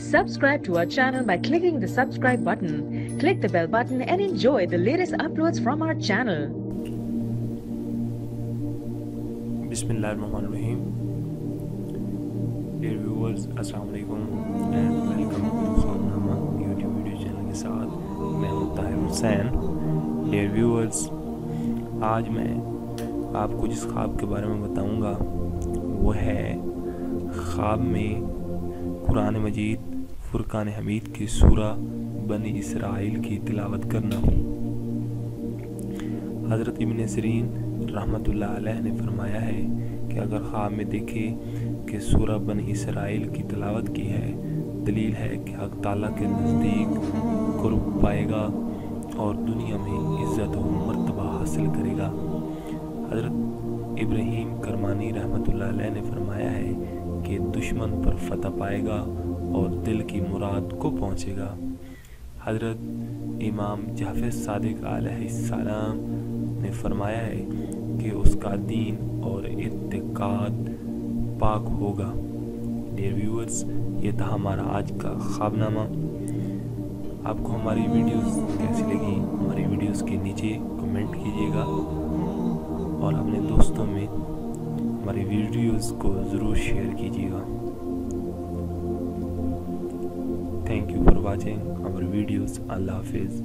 Subscribe to our channel by clicking the subscribe button. Click the bell button and enjoy the latest uploads from our channel. Bismillahirrahmanirrahim. Dear viewers, Assalamu alaikum and welcome to ख्वाबनामा YouTube video channel के साथ मैं हूं Tahir Hussain. Dear viewers, आज मैं आपको जिस ख्वाब के बारे में बताऊंगा वो है ख्वाब में कुरान मजीद फुरकान हमीद की सूरा बनी इसराइल की तिलावत करना। हज़रत इब्न सिरीन रहमतुल्लाह अलैह ने फरमाया है कि अगर ख्वाब में देखे कि सूरा बनी इसराइल की तिलावत की है, दलील है कि हक़ ताला के नज़दीक कुर्ब पाएगा और दुनिया में इज़्ज़त व मर्तबा हासिल करेगा। हज़रत इब्राहीम करमानी रहमतुल्लाह अलैह ने फरमाया है कि दुश्मन पर फतह पाएगा और दिल की मुराद को पहुँचेगा। हज़रत इमाम जाफ़र सादिक अलैहिस्सलाम ने फरमाया है कि उसका दीन और इत्तिकाद पाक होगा। डियर व्यूअर्स, ये था हमारा आज का ख्वाबनामा। आपको हमारी वीडियोस कैसी लगी, हमारी वीडियोस के नीचे कमेंट कीजिएगा और अपने दोस्तों में हमारी वीडियोस को ज़रूर शेयर कीजिएगा। Thank you for watching our videos. अल्लाह हाफिज़।